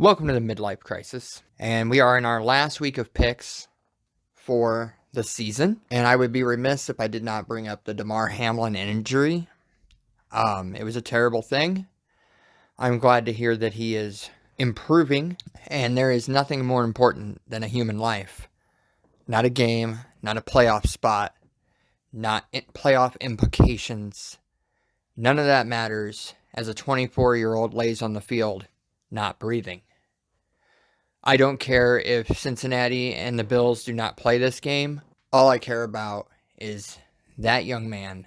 Welcome to the Midlife Crisis, and we are in our last week of picks for the season, and I would be remiss if I did not bring up the Damar Hamlin injury. It was a terrible thing. I'm glad to hear that he is improving, and there is nothing more important than a human life. Not a game, not a playoff spot, not playoff implications. None of that matters as a 24-year-old lays on the field not breathing. I don't care if Cincinnati and the Bills do not play this game. All I care about is that young man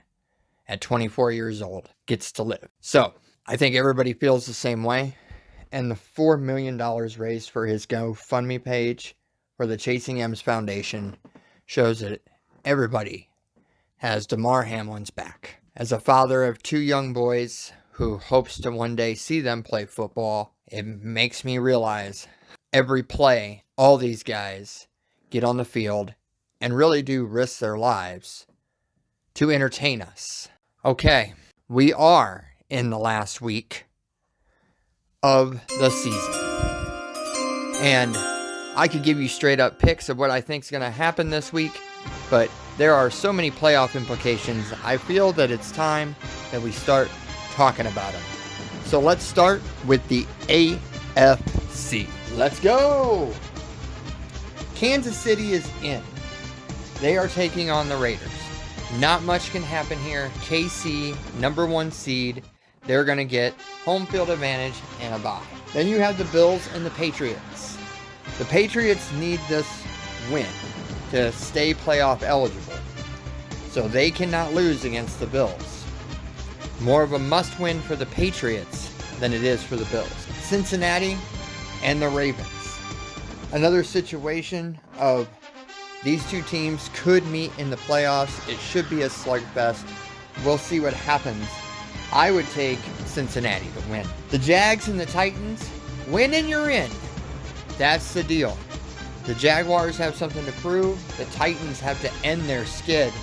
at 24 years old gets to live. So, I think everybody feels the same way. And the $4 million raised for his GoFundMe page for the Chasing M's Foundation shows that everybody has Damar Hamlin's back. As a father of two young boys who hopes to one day see them play football, it makes me realize every play, all these guys get on the field and really do risk their lives to entertain us. Okay, we are in the last week of the season. And I could give you straight up picks of what I think is going to happen this week, but there are so many playoff implications. I feel that it's time that we start talking about them. So let's start with the AFC. Let's go! Kansas City is in. They are taking on the Raiders. Not much can happen here. KC, number 1 seed. They're going to get home field advantage and a bye. Then you have the Bills and the Patriots. The Patriots need this win to stay playoff eligible. So they cannot lose against the Bills. More of a must-win for the Patriots than it is for the Bills. Cincinnati and the Ravens. Another situation of these two teams could meet in the playoffs. It should be a slugfest. We'll see what happens. I would take Cincinnati to win. The Jags and the Titans, win and you're in. That's the deal. The Jaguars have something to prove. The Titans have to end their skid.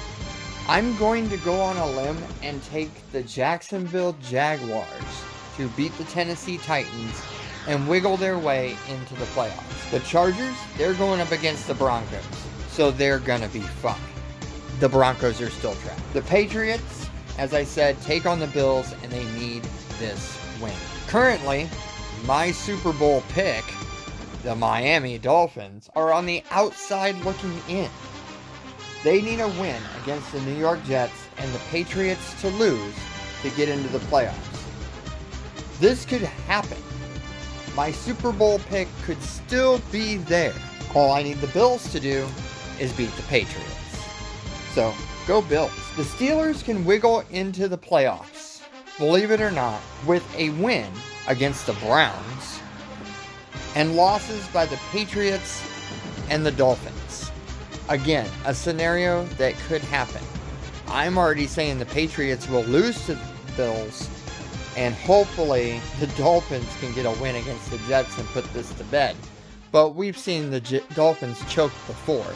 I'm going to go on a limb and take the Jacksonville Jaguars to beat the Tennessee Titans and wiggle their way into the playoffs. The Chargers, they're going up against the Broncos, so they're going to be fine. The Broncos are still trapped. The Patriots, as I said, take on the Bills, and they need this win. Currently, my Super Bowl pick, the Miami Dolphins, are on the outside looking in. They need a win against the New York Jets and the Patriots to lose to get into the playoffs. This could happen. My Super Bowl pick could still be there. All I need the Bills to do is beat the Patriots. So, go Bills. The Steelers can wiggle into the playoffs, believe it or not, with a win against the Browns and losses by the Patriots and the Dolphins. Again, a scenario that could happen. I'm already saying the Patriots will lose to the Bills, and hopefully the Dolphins can get a win against the Jets and put this to bed. But we've seen the Dolphins choke before.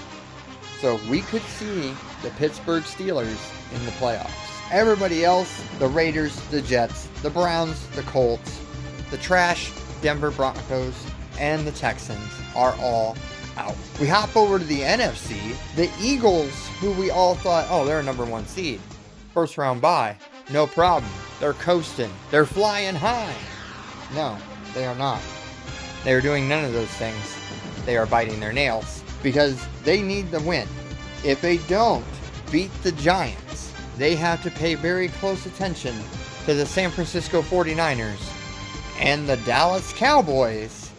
So we could see the Pittsburgh Steelers in the playoffs. Everybody else, the Raiders, the Jets, the Browns, the Colts, the trash Denver Broncos, and the Texans are all out. We hop over to the NFC. The Eagles, who we all thought, oh, they're a number 1 seed. First round bye. No problem. They're coasting. They're flying high. No, they are not. They are doing none of those things. They are biting their nails because they need the win. If they don't beat the Giants, they have to pay very close attention to the San Francisco 49ers and the Dallas Cowboys,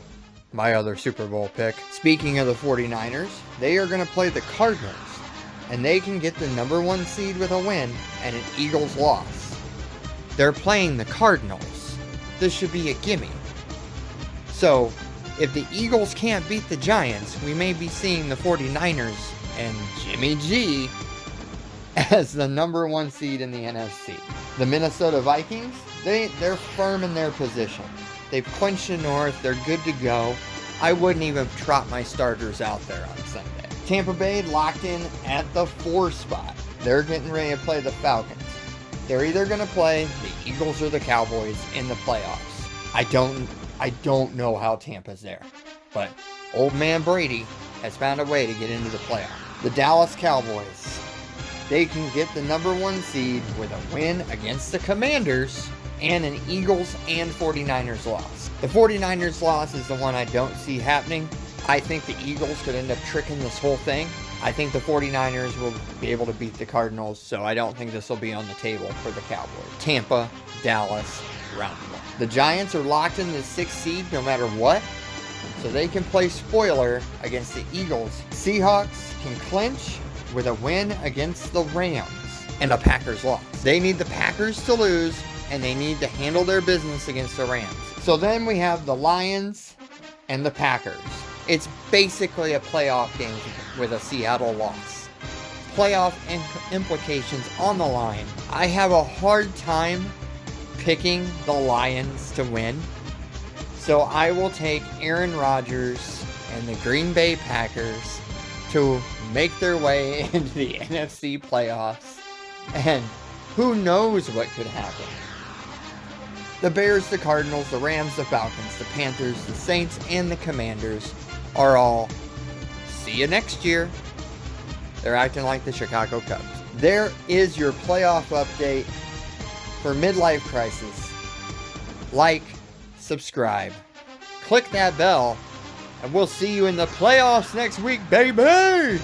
my other Super Bowl pick. Speaking of the 49ers, they are going to play the Cardinals, and they can get the number 1 seed with a win and an Eagles loss. They're playing the Cardinals. This should be a gimme. So, if the Eagles can't beat the Giants, we may be seeing the 49ers and Jimmy G as the number 1 seed in the NFC. The Minnesota Vikings, they're firm in their position. They've clinched the North. They're good to go. I wouldn't even trot my starters out there on Sunday. Tampa Bay locked in at the 4 spot. They're getting ready to play the Falcons. They're either going to play the Eagles or the Cowboys in the playoffs. I don't I don't know how Tampa's there. But old man Brady has found a way to get into the playoff. The Dallas Cowboys. They can get the number 1 seed with a win against the Commanders and an Eagles and 49ers loss. The 49ers loss is the one I don't see happening. I think the Eagles could end up tricking this whole thing. I think the 49ers will be able to beat the Cardinals, so I don't think this will be on the table for the Cowboys. Tampa, Dallas, round 1. The Giants are locked in the 6th seed no matter what, so they can play spoiler against the Eagles. Seahawks can clinch with a win against the Rams and a Packers loss. They need the Packers to lose, and they need to handle their business against the Rams. So then we have the Lions and the Packers. It's basically a playoff game with a Seattle loss. Playoff implications on the line. I have a hard time picking the Lions to win. So I will take Aaron Rodgers and the Green Bay Packers to make their way into the NFC playoffs. And who knows what could happen. The Bears, the Cardinals, the Rams, the Falcons, the Panthers, the Saints, and the Commanders are all see you next year. They're acting like the Chicago Cubs. There is your playoff update for Midlife Crisis. Like, subscribe, click that bell, and we'll see you in the playoffs next week, baby!